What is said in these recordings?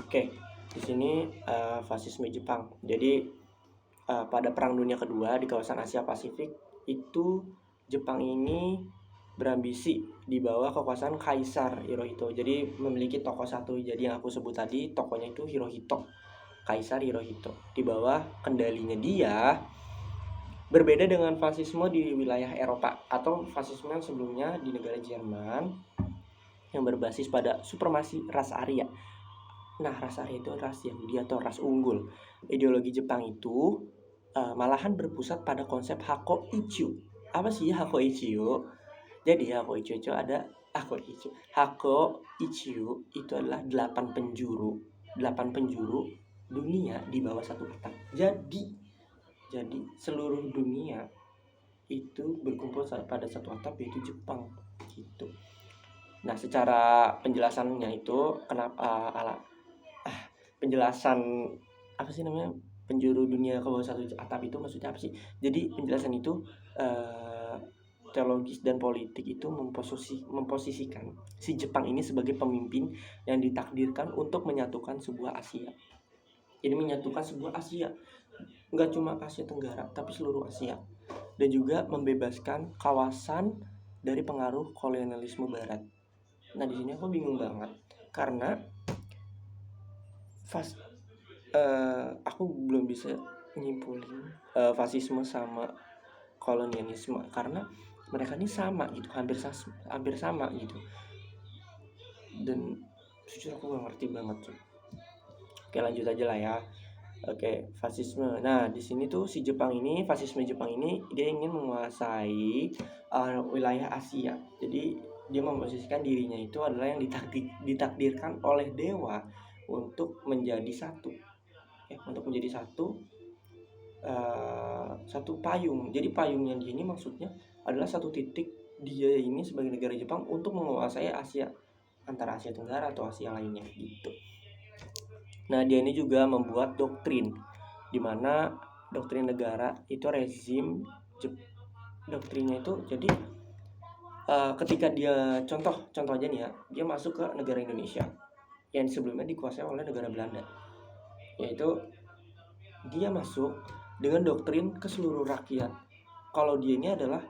Oke, di sini fasisme Jepang. Jadi pada Perang Dunia Kedua di kawasan Asia Pasifik itu Jepang ini berambisi di bawah kekuasaan Kaisar Hirohito. Jadi memiliki tokoh satu. Jadi yang aku sebut tadi tokohnya itu Hirohito, Kaisar Hirohito. Di bawah kendalinya dia berbeda dengan fasisme di wilayah Eropa atau fasisme yang sebelumnya di negara Jerman yang berbasis pada supremasi ras Arya. Nah, ras Arya itu ras Yahudi atau ras unggul. Ideologi Jepang itu malahan berpusat pada konsep Hako-Ichiu. Apa sih Hako-Ichiu? Jadi Hako-Ichiu itu adalah 8 penjuru dunia di bawah satu atap. Jadi seluruh dunia itu berkumpul pada satu atap, yaitu Jepang gitu. Nah, secara penjelasannya itu penjelasan apa sih namanya, penjuru dunia ke bawah satu atap itu maksudnya apa sih? Jadi penjelasan itu teologis dan politik itu memposisikan si Jepang ini sebagai pemimpin yang ditakdirkan untuk menyatukan sebuah Asia. Jadi menyatukan sebuah Asia, nggak cuma Asia Tenggara tapi seluruh Asia, dan juga membebaskan kawasan dari pengaruh kolonialisme Barat. Nah, di sini aku bingung banget karena aku belum bisa nyimpulin fasisme sama kolonialisme karena mereka ini sama gitu, hampir sama gitu, dan jujur aku gak ngerti banget tuh. Oke, lanjut aja lah ya. Oke, fasisme. Nah, di sini tuh fasisme Jepang ini dia ingin menguasai wilayah Asia. Jadi dia memposisikan dirinya itu adalah yang ditakdirkan oleh dewa untuk menjadi satu. Untuk menjadi satu payung. Jadi payungnya dia ini maksudnya adalah satu titik dia ini sebagai negara Jepang untuk menguasai Asia, antara Asia Tenggara atau Asia lainnya gitu. Nah, dia ini juga membuat doktrin, di mana doktrin negara itu rezim doktrinnya itu. Jadi ketika dia contoh aja nih ya, dia masuk ke negara Indonesia yang sebelumnya dikuasai oleh negara Belanda, yaitu dia masuk dengan doktrin ke seluruh rakyat kalau dia ini adalah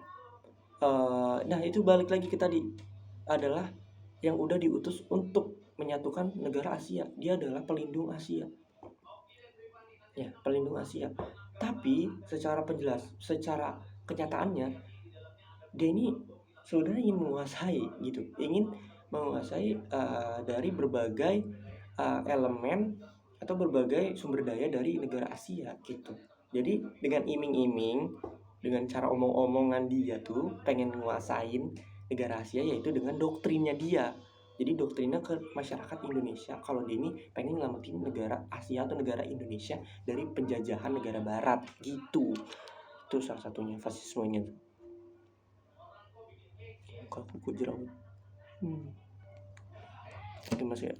nah itu balik lagi ke tadi, adalah yang udah diutus untuk menyatukan negara Asia. Dia adalah pelindung Asia, ya, pelindung Asia. Tapi secara kenyataannya dia ini sebenarnya ingin menguasai dari berbagai elemen atau berbagai sumber daya dari negara Asia gitu. Jadi dengan iming-iming, dengan cara omong-omongan dia tuh pengen nguasain negara Asia, yaitu dengan doktrinnya dia. Jadi doktrinnya ke masyarakat Indonesia kalau dia ini pengen nyelamatin negara Asia atau negara Indonesia dari penjajahan negara Barat gitu. Itu salah satunya fasismenya tuh. Kalau buku jerawat itu masih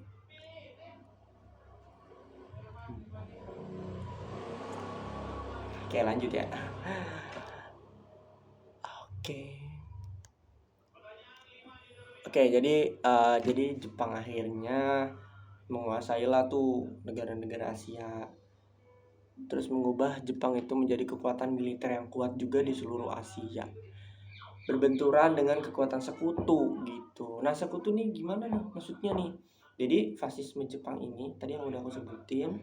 Oke, lanjut ya. Oke, jadi Jepang akhirnya menguasailah tuh negara-negara Asia. Terus mengubah Jepang itu menjadi kekuatan militer yang kuat juga di seluruh Asia, berbenturan dengan kekuatan sekutu gitu. Nah, sekutu nih gimana nih maksudnya nih? Jadi fasisme Jepang ini tadi yang udah aku sebutin,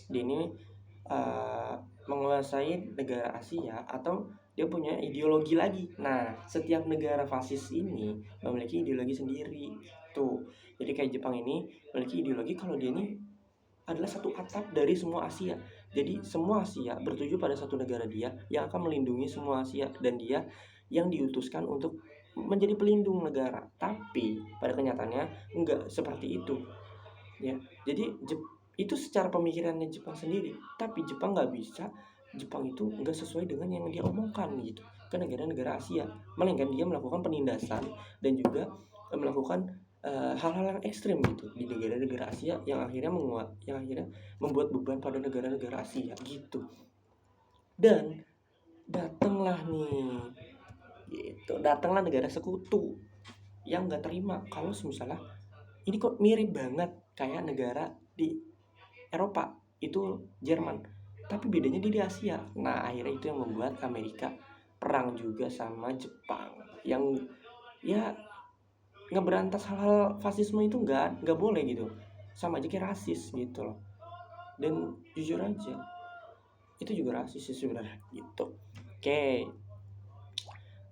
dia ini menguasai negara Asia atau dia punya ideologi lagi. Nah, setiap negara fasis ini memiliki ideologi sendiri tuh. Jadi kayak Jepang ini memiliki ideologi kalau dia ini adalah satu atap dari semua Asia. Jadi semua Asia bertuju pada satu negara dia yang akan melindungi semua Asia, dan dia yang diutuskan untuk menjadi pelindung negara. Tapi pada kenyataannya enggak seperti itu ya. Jadi itu secara pemikirannya Jepang sendiri, tapi Jepang itu nggak sesuai dengan yang dia omongkan gitu ke negara-negara Asia, melainkan dia melakukan penindasan dan juga melakukan hal-hal yang ekstrim gitu di negara-negara Asia yang akhirnya membuat beban pada negara-negara Asia gitu. Dan datanglah negara sekutu yang nggak terima kalau misalnya ini kok mirip banget kayak negara di Eropa itu Jerman, tapi bedanya dia di Asia. Nah akhirnya itu yang membuat Amerika perang juga sama Jepang, yang ya ngeberantas hal-hal fasisme itu nggak boleh gitu, sama aja kayak rasis gitu loh. Dan jujur aja itu juga rasis sih sebenarnya gitu. Oke,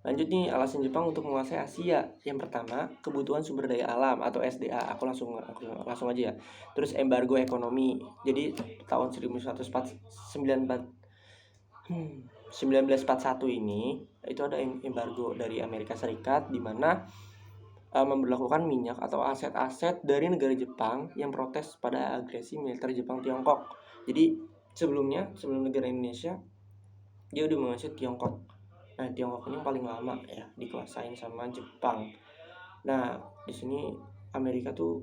lanjut nih, alasan Jepang untuk menguasai Asia. Yang pertama, kebutuhan sumber daya alam atau SDA. Aku langsung aja ya. Terus embargo ekonomi. Jadi tahun 1941 ini itu ada embargo dari Amerika Serikat, di mana memberlakukan minyak atau aset-aset dari negara Jepang yang protes pada agresi militer Jepang Tiongkok. Jadi sebelum negara Indonesia, dia udah menguasai Tiongkok. Nah, Tiongkok ini yang paling lama ya dikuasain sama Jepang. Nah, di sini Amerika tuh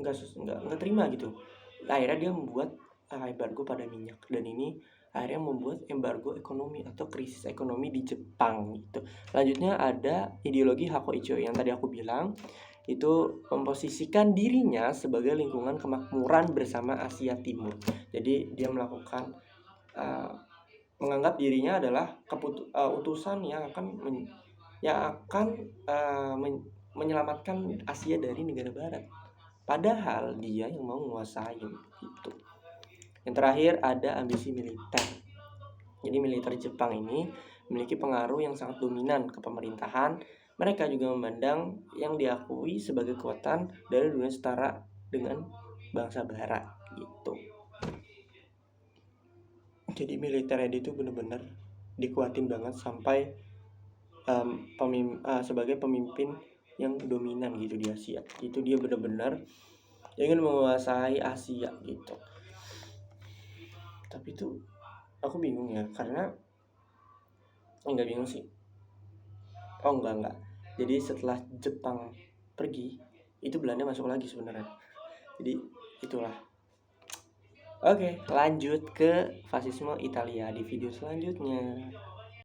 nggak terima gitu. Akhirnya dia membuat embargo pada minyak, dan ini akhirnya membuat embargo ekonomi atau krisis ekonomi di Jepang gitu. Lanjutnya ada ideologi Hakoicho yang tadi aku bilang, itu memposisikan dirinya sebagai lingkungan kemakmuran bersama Asia Timur. Jadi dia melakukan menganggap dirinya adalah utusan yang akan menyelamatkan Asia dari negara Barat. Padahal dia yang mau menguasai gitu. Yang terakhir ada ambisi militer. Jadi militer Jepang ini memiliki pengaruh yang sangat dominan ke pemerintahan. Mereka juga memandang yang diakui sebagai kekuatan dari dunia setara dengan bangsa Barat gitu. Jadi militernya dia itu benar-benar dikuatin banget sampai sebagai pemimpin yang dominan gitu di Asia. Itu dia benar-benar ingin menguasai Asia gitu. Tapi itu aku bingung ya, karena enggak bingung sih. Enggak. Jadi setelah Jepang pergi, itu Belanda masuk lagi sebenarnya. Jadi itulah. Oke, lanjut ke fasisme Italia di video selanjutnya.